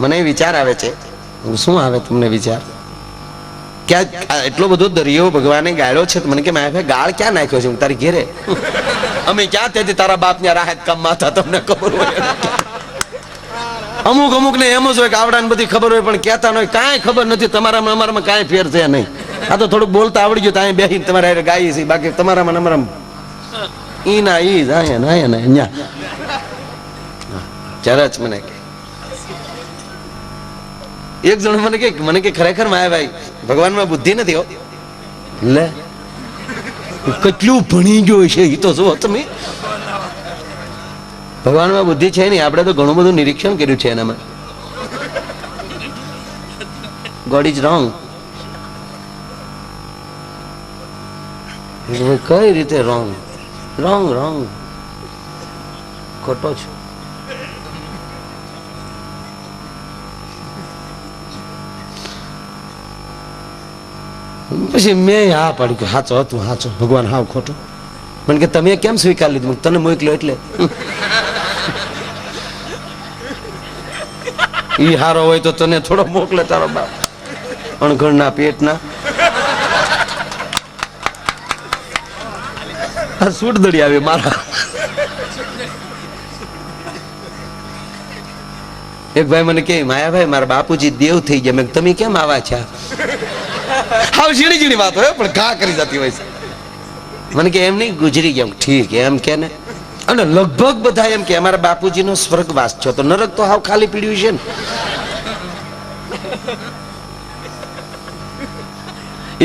મને વિચાર આવે છે. શું આવે તમને વિચાર? ક્યાં એટલો બધો દરિયો ભગવાને ગાળ્યો છે. મને કે મારા ભાઈ ગાળ ક્યાં નાખ્યો છે? હું તારી ઘેરે. અમે ક્યાં તેથી તારા બાપ ને રાહત કામમાં હતા, તમને ખબર હોય. અમુક અમુક ને એમ જ હોય કે આવડા બધી ખબર હોય પણ કહેતા હોય. કાંઈ ખબર નથી. તમારામાં અમારામાં કાંઈ ફેર છે નહીં. આ તો થોડુંક બોલતા આવડી ગયું તો અહીં બેસીને તમારે ગાઈએ છીએ. બાકી તમારામાં અમારામાં ઈ ના ઈ અહીંયા ચરચ. મને કે એક જણ મને કે ખરેખર માયાભાઈ ભગવાનમાં બુદ્ધિ નથી હો. લે કેટલું ભણી ગયો છે એ તો જુઓ તમે. ભગવાનમાં બુદ્ધિ છે નહીં. આપણે તો ઘણું બધું નિરીક્ષણ કર્યું છે એનામાં. God is wrong. કઈ રીતે રોંગ? રોંગ રોંગ ખોટો છે. પછી મેં હા પાડી કે સાચો હતું, સાચો. ભગવાન હાવ ખોટું. પણ કે તમે કેમ સ્વીકારી લીધું? તને મોકલ્યો એટલે. ઈ હારો હોય તો તને થોડો મોકલે તારો બાપ અણઘણના પેટના. આ સૂટ દડી આવે મારા. એક ભાઈ મને કે માયાભાઈ મારા બાપુજી દેવ થઈ ગયા. મેં તમે કેમ આવા છે? હાવ ઝીણી ઝીણી વાત હોય પણ ઘા કરી જતી હોય છે. મને કે એમ નહીં ગુજરી ગયા. ઠીક એમ કે ને. અને લગભગ બધા એમ કે અમારા બાપુજીનો સ્વર્ગવાસ છો તો નરક તો હાવ ખાલી પીડ્યું છે ને.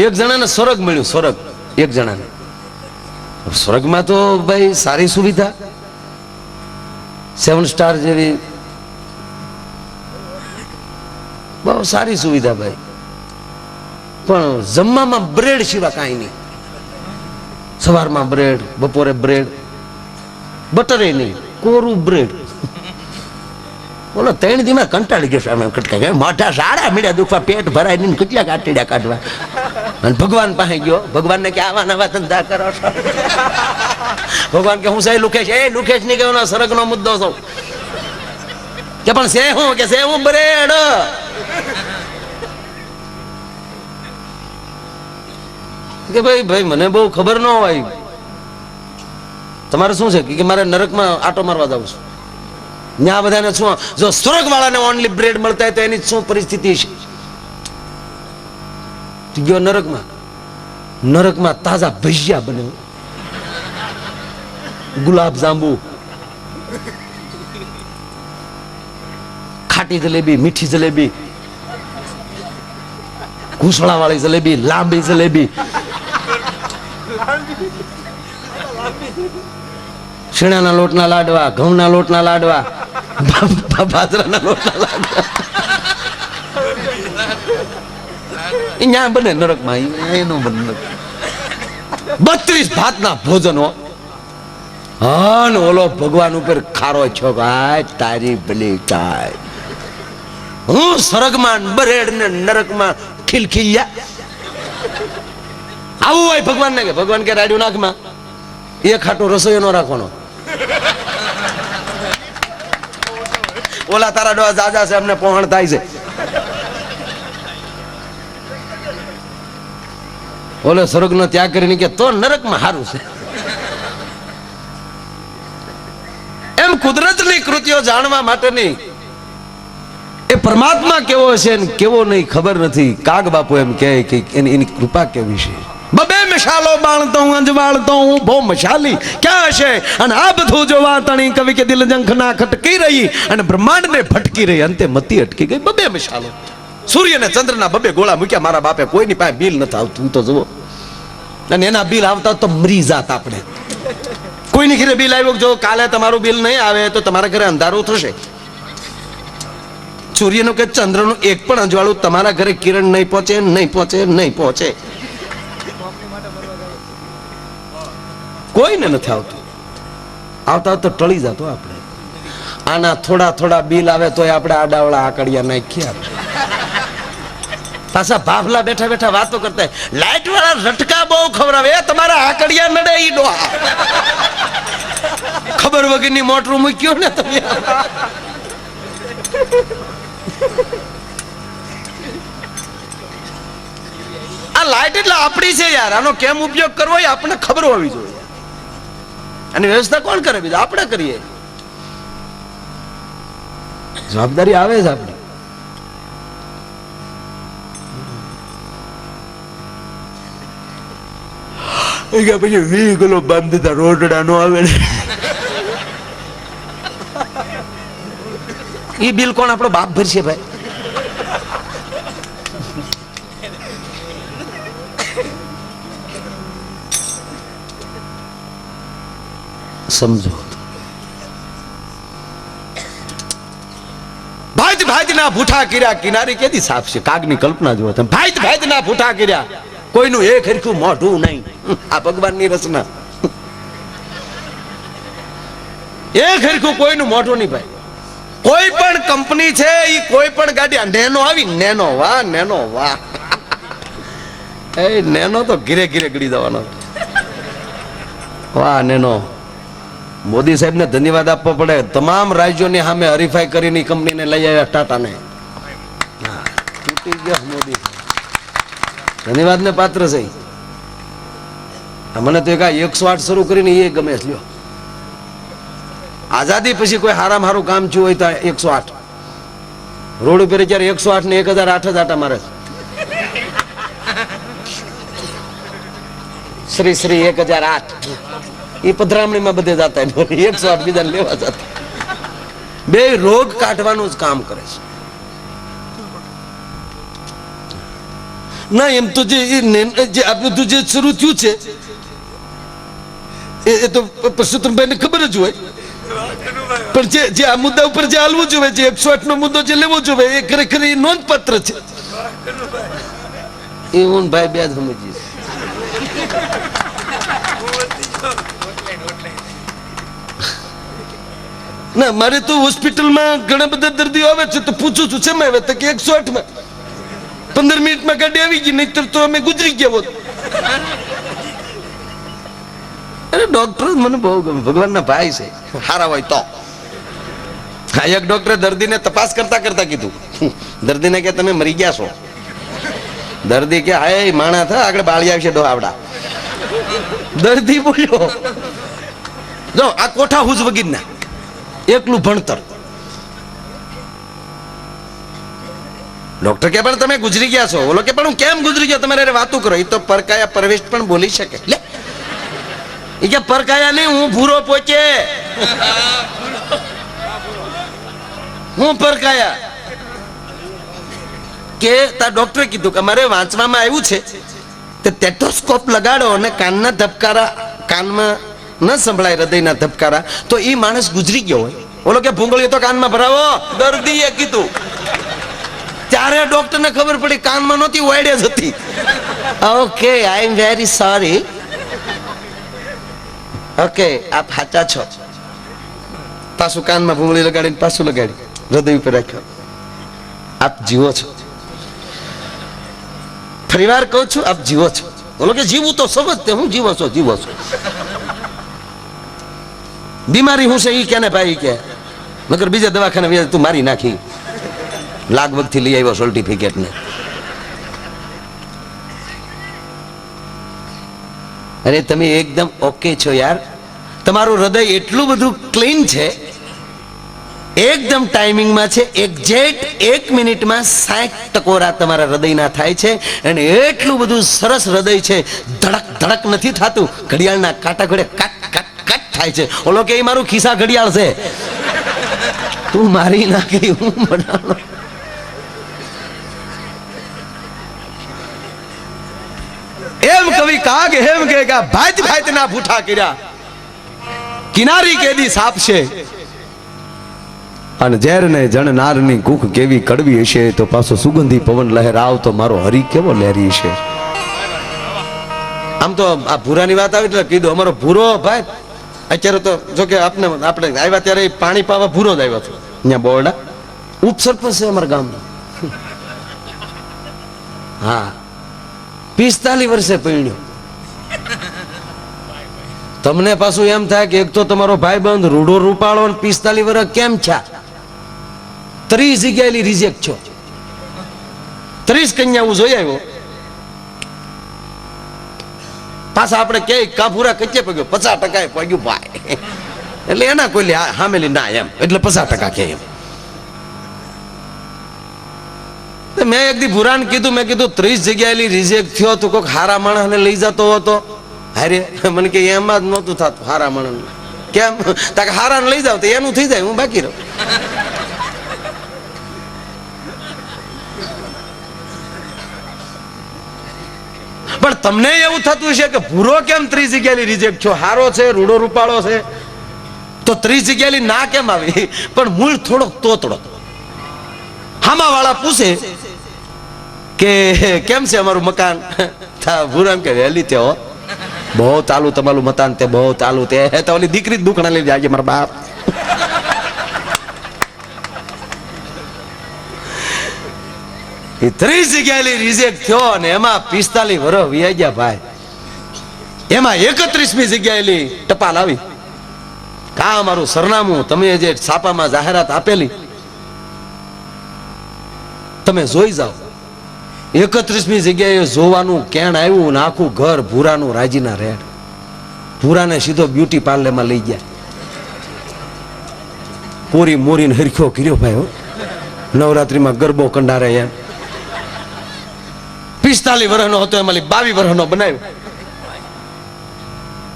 એક જણાને સ્વર્ગ મળ્યું. સ્વર્ગ એક જણાને. સ્વર્ગમાં તો ભાઈ સારી સુવિધા, 7 સ્ટાર જેવી બહુ સારી સુવિધા ભાઈ. પણ જમવામાં બ્રેડ સિવાય કાંઈ નહીં. સવારમાં બ્રેડ, બપોરે બ્રેડ, બટરે નહીં, કોરું બ્રેડ. બોલો 3 દીમાં કંટાળી ગયો સામે કટકા. મોઢા સાડા મીડા દુખવા, પેટ ભરાય નહીં, કેટલા કાટીડા કાઢવા. અને ભગવાન પાસે ગયો. ભગવાનને કે આવા નવા ધંધા કરો છો? ભગવાન કે હું સહી લુખેશ. એ લુખેશ નહીં કે સરગનો મુદ્દો છો કે પણ સે હું કે સે હું બ્રેડ. કે ભાઈ મને બહુ ખબર ન હોય. તમારે શું છે કે મારે નરકમાં આટો મારવા જાવ છું. ત્યાં બધાને શું, જો સ્વર્ગ વાળાને ઓનલી બ્રેડ મળતા હોય તો એની શું પરિસ્થિતિ છે? ગયો નરકમાં. નરકમાં તાજા ભજીયા બને, ગુલાબ જાંબુ, ખાટી જલેબી, મીઠી જલેબી, ઘૂસળા વાળી જલેબી, લાંબી જલેબી, શેણાના લોટના લાડવા, ઘઉંના લોટના લાડવા, બાજરાના લોટના લાડવા. અહીંયા બને નરકમાં. એનું બને 32 ભાતના ભોજનો. હા ને ઓલો ભગવાન ઉપર ખારો છો ભાઈ તારી ભલી થાય. હું સ્વર્ગમાં બ્રેડ ને નરકમાં ખીલખીલ્યા. આવું હોય ભગવાન ને કે ભગવાન કે રાડ્યું નાકમાં એક ખાટો રસોઈ નો રાખવાનો. ઓલા તારા ડોહા જાજા છે અમને પહોંચ થાય છે. ઓલો સ્વર્ગ નો ત્યાગ કરીને કે તો નરકમાં સારું છે. એમ કુદરતની કૃતિઓ જાણવા માટેની એ પરમાત્મા કેવો છે ને કેવો નહીં ખબર નથી. કાગ બાપુ એમ કહે કે એની કૃપા કેવી છે. બબે મશાલો બાળતો હું અંજવાળતો હું બહુ મશાલી ક્યાં હશે. અને આ બધું જોવા તણી કવિ કે દિલ જંખના ખટકી રહી અને બ્રહ્માંડ ને ભટકી રહી. અંતે મતી અટકી ગઈ. બબે મશાલો. સૂર્ય ને ચંદ્રના બબે ગોળા મૂક્યા મારા બાપે. કોઈની પાસે બિલ નથી આવતું તો જુઓ. અને એના બિલ આવતા તો મરી જાત આપણે. કોઈની ઘરે બિલ આવ્યું જો કાલે તમારું બિલ નહીં આવે તો તમારા ઘરે અંધારું થશે. સૂર્યનું કે ચંદ્રનું એક પણ અજવાળું તમારા ઘરે કિરણ નહીં પહોંચે, નહીં પહોંચે, નહીં પહોંચે. કોઈને નથી આવતું. આવતા તો ટળી જતો આપણે. આના થોડા થોડા બિલ આવે તો આપણે આડાવડા આકડિયા નાખીએ. પાછા ભાભલા બેઠા બેઠા વાતો કરતા લાઈટ વાળા રટકા બહુ ખવડાવે. તમારા આકડિયા નડે ઈ ડોહા. ખબર વગરની મોટરું મૂક્યું ને તમે. આ લાઈટ એટલે આપણી છે યાર, આનો કેમ ઉપયોગ કરવો એ આપણને ખબર હોવી જોઈએ. આની વ્યવસ્થા કોણ કરે? બીજું આપણે કરીએ. જવાબદારી આવે છે આપણી. પછી 20 કિલો બાંધતા રોટડા નો આવે ને, ઈ બિલ કોણ? આપણો બાપ ભરશે ભાઈ. સમજો. ભાઈ ના ભૂઠા કર્યા, કિનારી કેદી સાફ છે? કાગની કલ્પના જુઓ તમે. ભાઈ ના ભૂઠા કર્યા, કોઈનું એક હરખું મોઢું નહીં. આ ભગવાનની રચના. એક હરખું કોઈનું મોઢું નહીં ભાઈ. કોઈ પણ કંપની છે, ઈ કોઈ પણ ગાડી, નેનો આવી, નેનો વાહ, નેનો વાહ, એ નેનો તો ઘીરે ઘીરે ગળી જવાનો. વાહ નેનો. મોદી સાહેબ ને ધન્યવાદ આપવો પડે. તમામ રાજ્યોની સામે હરીફાઈ કરીને કંપનીને લઈ આવ્યા ટાટાને. તૂટી ગયા મોદી. ધન્યવાદ ને પાત્ર છે. મને તો એક 108 શરૂ કરીને એ ગમે છે. લ્યો, આઝાદી પછી કોઈ હારામાં હારું કામ થયું હોય તો 108. રોડ ઉપર જયારે 108 ને 1008 જ આટા મારે છે. શ્રી શ્રી 1008 એ પધરામણીમાં બધે જતા 108 બીજાને લેવા જતા. બે રોગ કાઢવાનું જ કામ કરે છે. ના એમ તો જે આ બધું જે શરૂ થયું છે એ તો પરસોત્તમભાઈ ને ખબર જ હોય. પણ જે આ મુદ્દા ઉપર જે હાલવું જોઈએ, જે 108 નો મુદ્દો જે લેવો જોઈએ, એ ખરેખર એ નોંધપાત્ર છે. એ હું ભાઈ બે જ સમજીશ. ના મારે તો હોસ્પિટલમાં ઘણા બધા દર્દીઓ આવે છે તો પૂછું છું શેમાં આવે તો કે 108 માં. 15 મિનિટમાં ગાડી આવી ગઈ, નહીતર તો અમે ગુજરી ગયા હોત. અરે ડોક્ટર મને બહુ ગમે, ભગવાનના ભાઈ છે, હારા હોય તો. હા, એક ડોક્ટરે દર્દીને તપાસ કરતા કરતા કીધું, દર્દીને કે તમે મરી ગયા છો. દર્દી કે હાય માણા થા આગળ બાળી આવશે ડોહાવડા. દર્દી બોલ્યો જો આ કોઠા હુજ વગીરના એકલું ભણતર. ડોક્ટર કે પણ તમે ગુજરી ગયા છો. બોલો કે પણ હું કેમ ગુજરી ગયો? તમારે વાતું કરો. એ તો પરકાયા પરવેશ પણ બોલી શકે. લે એ કે પરકાયા નહીં, હું ભૂરો પોચે. હું પરકાયા કે તા ડોક્ટરે કીધું કે અમારે વાંચવામાં આવ્યું છે કે ટેટોસ્કોપ લગાડો અને કાનના ધબકારા કાનમાં ન સંભળાય, હૃદયના ધબકારા, તો એ માણસ ગુજરી ગયો હોય. બોલો કે ભૂંગળીઓ તો કાનમાં ભરાવો. દર્દીએ કીધું. ત્યારે ડોક્ટર ને ખબર પડી કાનમાં નહોતી, વાયડે જ હતી. Okay, I am very sorry. Okay, આપ સાચા છો. પાછું કાનમાં ભૂંગળી લગાડીને પાછું લગાડી હૃદય ઉપર રાખ્યો. આપ જીવો છો. ફરીવાર કહું છું, આપ જીવો છો. બોલો કે જીવું તો સમજતે, હું જીવો છો, જીવો છો. બીમારી હું છે ઈ કે ને ભાઈ કે, મગર બીજા દવાખાને તું મારી નાખી, લાગવગ થી લઈ આવ્યો સર્ટિફિકેટ ને. અરે તમે એકદમ ઓકે છો યાર. તમારું હૃદય એટલું બધું ક્લીન છે, એકદમ ટાઈમિંગમાં છે. એક્ઝેક્ટ 1 મિનિટમાં 60 ટકોરા તમારા હૃદયના થાય છે. અને એટલું બધું સરસ હૃદય છે, ધડક ધડક નથી થતું. ઘડિયાળના કાંટા ઘડે કાટ કાટ કાટ થાય છે. ઓલો કે મારું ખિસ્સા ઘડિયાળ છે, તું મારી નાખી, હું બનાવો. એમ કવિ કાગ એમ કે ભાત ભાત ના ભૂઠા કર્યા, કિનારી કેદી સાપ છે. અને ઝેર ને જણનારની કુખ કેવી કડવી હશે, તો પાછો સુગંધી પવન લહેરાવ તો મારો હરી કેવો લહેરી છે. આમ તો આ ભૂરાની વાત આવી એટલે કીધું અમારો ભૂરો ભાઈ. અત્યારે તો જો કે આપણે આવ્યા ત્યારે પાણી પાવા ભૂરો જ આવ્યો હતો. અહીંયા બોરડા ઉપસરપંચ છે અમારા ગામનો. હા, 45 વર્ષે પૈણ્યો. તમને પાછું એમ થાય કે એક તો તમારો ભાઈ બંધ રૂડો રૂપાળો 45 વર્ષ કેમ છે? 30 જગ્યાએ રિજેક્ટ છો. 30 કન્યા હું જોઈ આવ્યો. પાછા આપણે કે કાફુરા કચ્ચે પગ્યો 50% પગ્યું ભાઈ. એટલે એના કોઈ હામેલી ના એમ, એટલે 50% કે એમ. મેં એક દી ભુરાને કીધું, મેં કીધું 30 જગ્યાએ રિજેક્ટ થયો તો કોઈક હારા માણસને લઈ જતો હતો. હારે મને કે એમાં જ નહોતું થતું હારા માણસ. કેમ? તાકે હારાને લઈ જાવ તો એનું થઈ જાય, હું બાકી રહું. પણ તમને એવું થતું છે કે ભૂરો કેમ 30 જગ્યાએ રિજેક્ટ છો? હારો છે, રૂડો રૂપાળો છે, તો 30 જગ્યાએ ના કેમ આવી? પણ મૂળ થોડોક તોતડો. હામા વાળા પૂછે કે કેમ છે અમારું મકાન? ભૂરામ કે વહેલી તે હો, બહુ ચાલુ તમારું મકાન, તે બહુ ચાલુ. તે તો ઓલી દીકરી જ દુકાને લઈ જાય મારા બાપ. એ 30 જગ્યાએ રિજેક્ટ થયો અને એમાં 45 વર્ષ વી ગયા ભાઈ. એમાં 31મી જગ્યાએ ટપાલ આવી. કા અમારું સરનામું તમે જે છાપામાં જાહેરાત આપેલી તમે જોઈ જાઓ. 31મી જગ્યાએ જોવાનું કેણ આવ્યું ને આખું ઘર ભૂરાનું રાજીના રેડ. ભૂરાને સીધો બ્યુટી પાર્લરમાં લઈ ગયા. પૂરી મોરીને હરખ્યો કર્યો ભાઈ. નવરાત્રીમાં ગરબો કંડારે એમ. 45 વર્ષનો હતો, એમાં 22 વર્ષનો બનાવ્યો.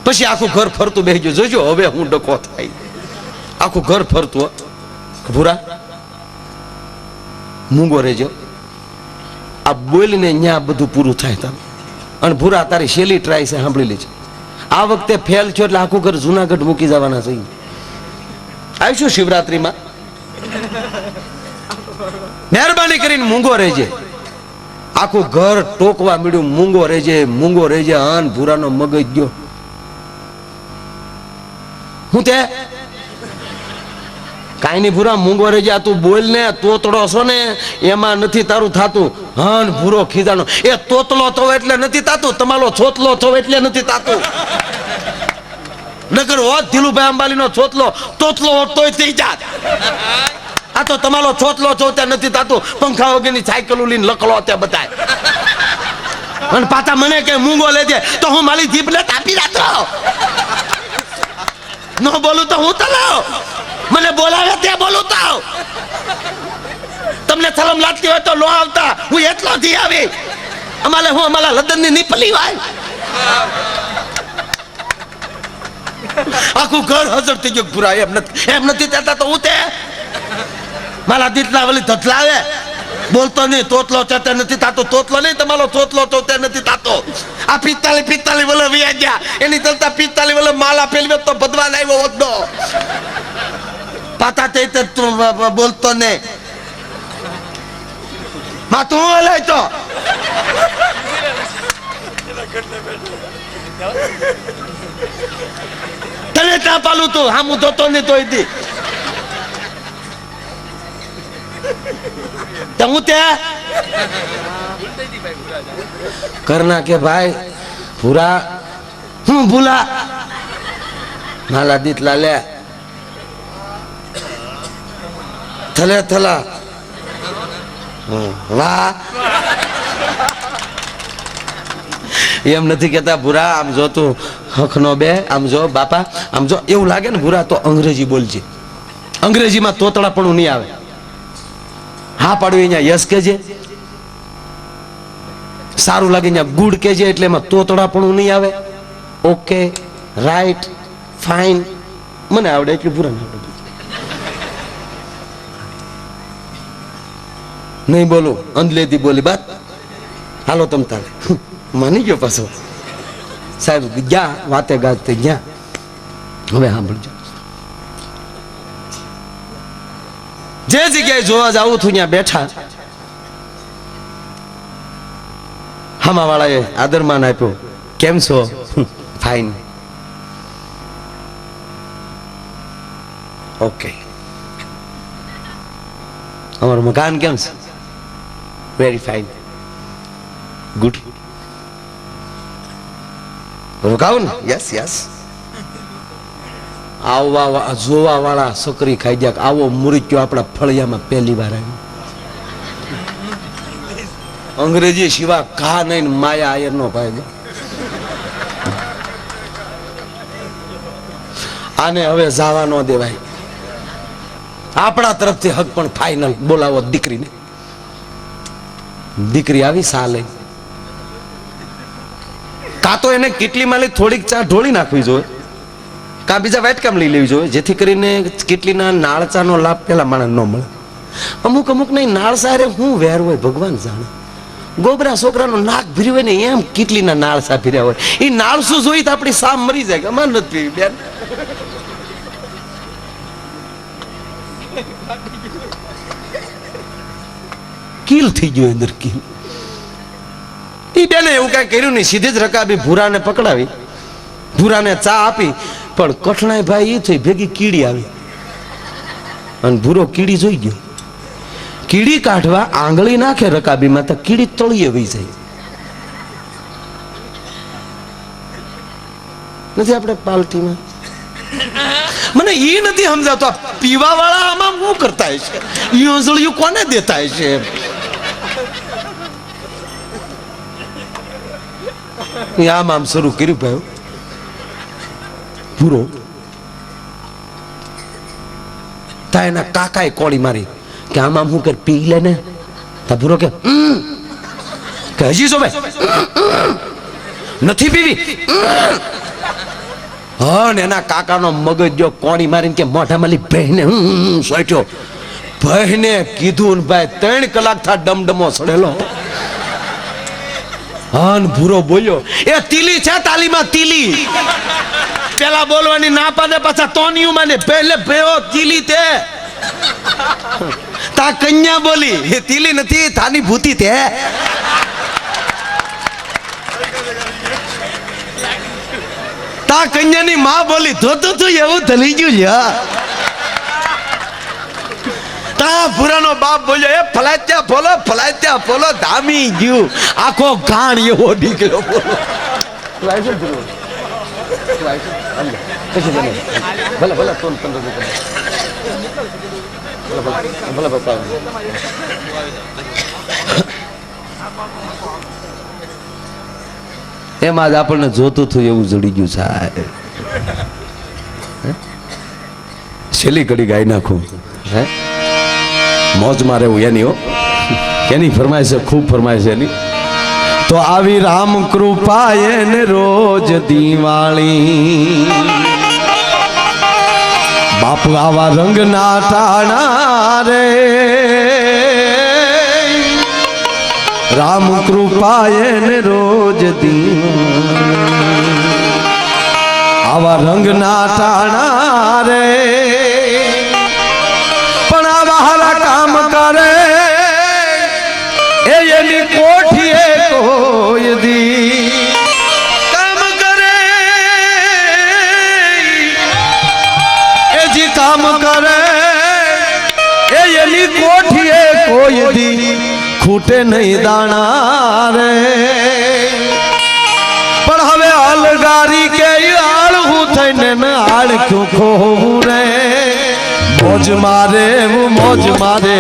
પછી આખું ઘર ફરતું બેસી ગયું. જોજો હવે હું ડકો થાય. આખું ઘર ફરતું. ભૂરા મૂંગો રહેજો, આ બોલીને ત્યાં બધું પૂરું થાય. તમે અને ભૂરા તારી છેલ્લી ટ્રાય છે, સાંભળી લેજો. આ વખતે ફેલ છો એટલે આખું ઘર જુનાગઢ મૂકી જવાના છે. આવીશું શિવરાત્રીમાં. મહેરબાની કરીને મૂંગો રહેજે. આખું ઘર ટોકવા મળ્યું, મૂંગો રહેજે, મૂંગો રહેજે. અન ભૂરાનો મગજ ગયો. હું તે કાઈ નહીં ભૂરા, મૂંગો રહેજે. તું બોલ ને, તોતડો છો ને, એમાં નથી તારું થાતું. હન ભૂરો ખીજાનો, એ તોતલો થવો એટલે નથી થાતું, તમારો છોતલો થવો એટલે નથી થાતું. નગર હોત ધીલુભાઈ અંબાણીનો છોતલો, તોતલો હોત તોય થઈ જાત. આ તો તમારો છોતલો છો ત્યાં નથી થાતું. પંખા વગરની સાયકલ લઈને લકડો ત્યાં બતાય. અને પાછા મને કે મૂંગો લેજે, તો હું મારી જીભને તાપી રાખતો. ન બોલું તો હું તલાવ, મને બોલાવે ત્યાં બોલું તો. તમને શરમ લાગતી હોય તો લો આવતા, હું એટલો થી આવી. હું અમારા લદનની નીપલી હોય. આખું ઘર હાજર થઈ ગયું. પૂરા એમ નથી થતા તો હું તે મારા દીતલા વળી ધતલાવે. બોલતો નહીં, તોતલો ચતે નથી થતો. તોતલો નહીં, તમારો તોતલો તો તે નથી થતો. આ 45 વલે વ્યા ગયા. એની ચલતા 45 વલે માલા ફેરવે તો ભગવાન આવ્યો હોત. પાતા તે બોલતો નહીં. માં તું હલે તો તને ત્યાં પાલું તું હામું ધોતો નહીં તોય દી. હું ત્યાં કરના કે ભાઈ પૂરા હું ભૂલા માલા દીતલા લે થલે થલા વાહ. એમ નથી કેતા ભૂરા, આમ જો તું હખનો બે, આમ જો બાપા, આમ જો. એવું લાગે ને ભૂરા તો અંગ્રેજી બોલજે. અંગ્રેજીમાં તોતડા પણ નહીં આવે. હા પાડવી અહીંયા યસ કેજે. સારું લાગે અહીંયા ગુડ કેજે, એટલે એમાં તોતડા પણ નહીં આવે. Okay, right, fine. મને આવડે એટલે ભૂરા ના આવડે. નહીં બોલું, અંધલેથી બોલી બાત. હાલો તમ તારે માની ગયો પાછો. સાહેબ ગયા વાતે ગાતે ગયા. હવે સાંભળજો, જે જગ્યાએ જોવા જાવું છું ત્યાં બેઠા. હામા વાળાએ આદરમાન આપ્યો. કેમ છો? ફાઇન. ઓકે. અમારું મકાન કેમ છે? Very fine. ગુડ. રોકાવું ને? Yes yes. આવવા જોવા વાળા સકરી ખાઈ ગયા. આવો મુરીચ્યો આપણા ફળિયામાં પહેલી વાર આવ્યો. અંગ્રેજી સિવા ઘા નહીં માયા આયર નો ભાઈ. આને હવે જવા ન દેવાય. આપણા તરફથી હક પણ ફાઇનલ બોલાવો દીકરીને. દીકરી આવી સા લઈ. કા તો એને કેટલીમાં લઈ થોડીક ચા ઢોળી નાખવી જોઈએ, કા બીજા વાટકામ લઈ લેવી જોઈએ, જેથી કરીને કેટલીના નાળચાનો લાભ પેલા માણસ ન મળે. અમુક અમુક નહીં નાળસા રે હું વેર હોય ભગવાન જાણે. ગોબરા છોકરાનો નાક ભર્યું હોય ને એમ કેટલીના નાળસા ભર્યા હોય. એ નાળસું જોઈ તો આપણી સામ મરી જાય. અમાર નથી બેન. કીલ થઈ ગયો અંદર કીલ. ઈ બેને એવું કઈ કર્યું નહીં, સીધી જ રકાબી ભૂરાને પકડાવી, ભૂરાને ચા આપી. પણ કઠણાઈ ભાઈ એ થઈ ભેગી કીડી આવી અને ભૂરો કીડી જોઈ ગયો. કીડી કાઢવા આંગળી નાખે રકાબીમાં તો કીડી તળીએ વહી જાય. નથી આપણે પાલટીમાં. મને એ નથી સમજાતો પીવા વાળા આમાં શું કરતા હશે, ઈ ઓસળિયું કોને દેતા હશે. આમ આમ શરૂ કર્યું ભાઈ પૂરો. તા એના કાકાએ કોળી મારી કે આમ આમ હું કર પી લે ને. તા ભૂરો કે હજી જો ભાઈ નથી પીવી. હા ને એના કાકાનો મગજ જો કોણી મારીને કે મોઢામાં લી બહેને સોટ્યો. બહેને કીધું ને ભાઈ 3 કલાક થા ડમડમો સડેલો. હા ભૂરો બોલ્યો એ તીલી છે તાલીમાં તીલી. પેલા બોલવાની ના પાડે પાછા તોનિયું માને પહેલે ભેઓ તીલી તે. તા કન્યા બોલી એ તીલી નથી થાની ભૂતી તે. તા કન્યાની માં બોલી ધોતું તું એવું ધલી ગયું લ્યા. તા ભૂરાનો બાપ બોલ્યો એ ફલાત્યા બોલો ધામી ગયું. આખો ગાણ એવો નીકળ્યો બોલો. એમાં જ આપણને જોતું થયું એવું જડી ગયું સાહેબ. છેલ્લી ઘડી ગાઈ નાખું હે મોજ મારે એવું એની હો. એની ફરમાય છે, ખૂબ ફરમાય છે એની. તો આવી રામ કૃપા એને રોજ દિવાળી. બાપ આવા રંગ ના ટાણા રે. રામ કૃપા એને રોજ દિવાળી. આવા રંગ ના ટાણા રે. પણ આવા હારા કામ કરે એની કોઠીએ કોઈ દી કામ કરે. એ જે કામ કરે એની કોઠીએ કોઈ દી ખૂટે નહીં દાણા રે. પણ હવે અલગારી કે આળહું થઈને આળ ક્યું ખોવું રે. મોજ મારે મોજ મારે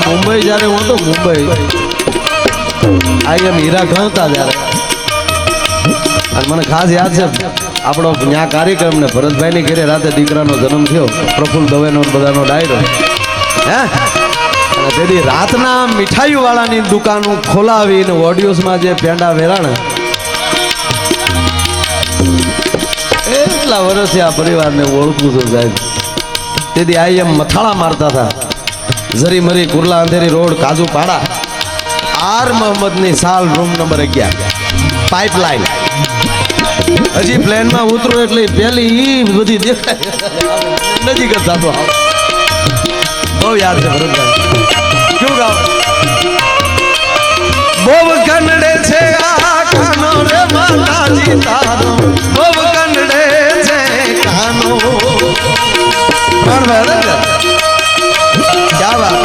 મુંબઈ જ્યારે હું તો મુંબઈ આઈ એમ હીરા ગણતા જ્યારે અને મને ખાસ યાદ છે આપણો ત્યાં કાર્યક્રમ ને ભરતભાઈની ઘરે રાતે દીકરાનો જન્મ થયો પ્રફુલ્લ દવેનો બધાનો ડાયરો હે અને તેથી રાતના મીઠાઈ વાળાની દુકાનો ખોલાવીને ઓડિયોસમાં જે પેંડા વેરાણ એટલા વર્ષથી આ પરિવારને ઓળખું છું સાહેબ તેથી આઈ એમ મથાળા મારતા હતા જરી મરી કુરલા અંધેરી રોડ કાજુ પાડા આર મોહમ્મદની સાલ રૂમ નંબર 11 પાઇપલાઇન હજી પ્લેનમાં ઉતરો એટલે પેલી બધી દેખાય નજીક જ થતો બહુ યાદ છે ભરતભાઈ ક્યું ગાવ બોવ કનડે છે આ કાનો રે માતાજી તારો બોવ કનડે છે કાનો પણ ભરત ક્યા વાત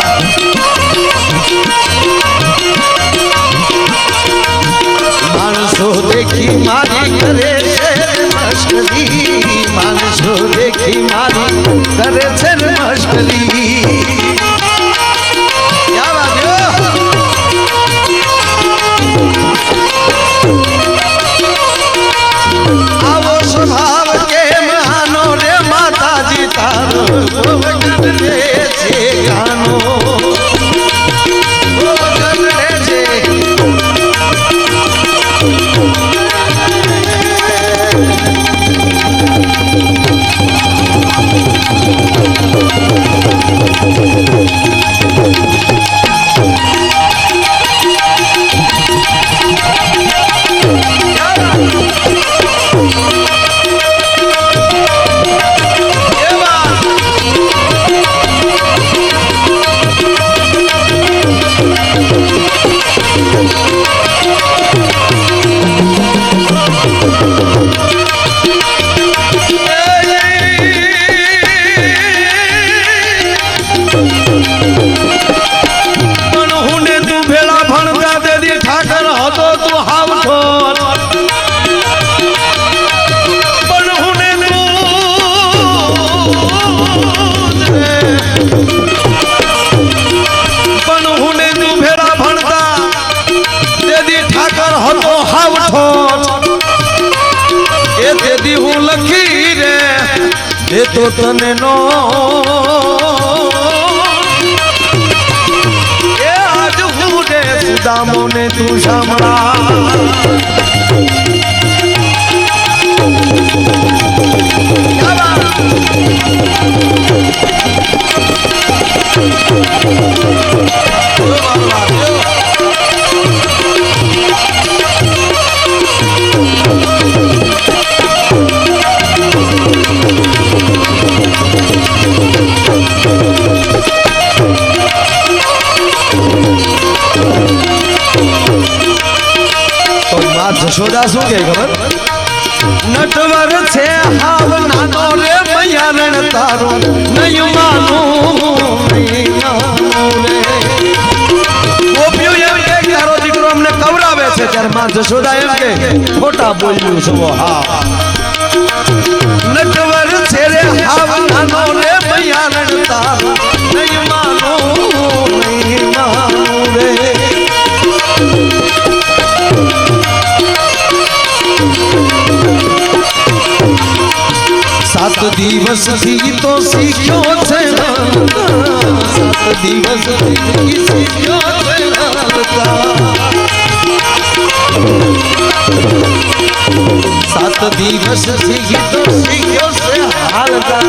માણસો દેખી મારી કરે છે મસ્કરી માણસો દેખી મારી કરે છે મસ્કરી ક્યા વાત આવો સ્વભાવ કેમ આનો રે માતાજી તારો ગોવર્ધન છે ગાનો તો તને નો એ આજ હું રે સુદામો ને તું સાંભળા જશોદા શું કે ખબર નટવર છે હાવ નાનો રે મૈયારણ તારો નહીં માનું રે ગોપીઓ એમ કે તારો દીકરો અમને કવરાવે છે ત્યારે માં જશોદા એમ કે ખોટા બોલ્યું છો હા નટવર છે રે હાવ નાનો રે મૈયારણ તારો નહીં માનું રે सात दिवस थी तो सीखो छे सात दिवस थी सीखो छे सात दिवस थी तो सीखो से हालता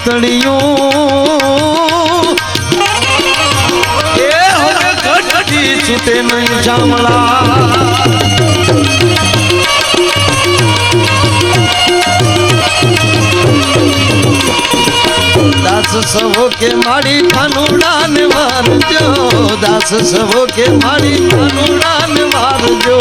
તળિયું એ હવે ઘટતી છૂટે નહીં જામલા દાસ સવો કે મારી કાનુડાને મારજો દાસ સવો કે મારી કાનુડાને મારજો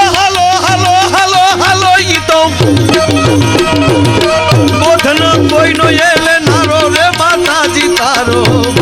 હાલો હાલો હાલો હાલો ઈ તો બોધન કોઈનો એ લેનારો રે માતાજી તારો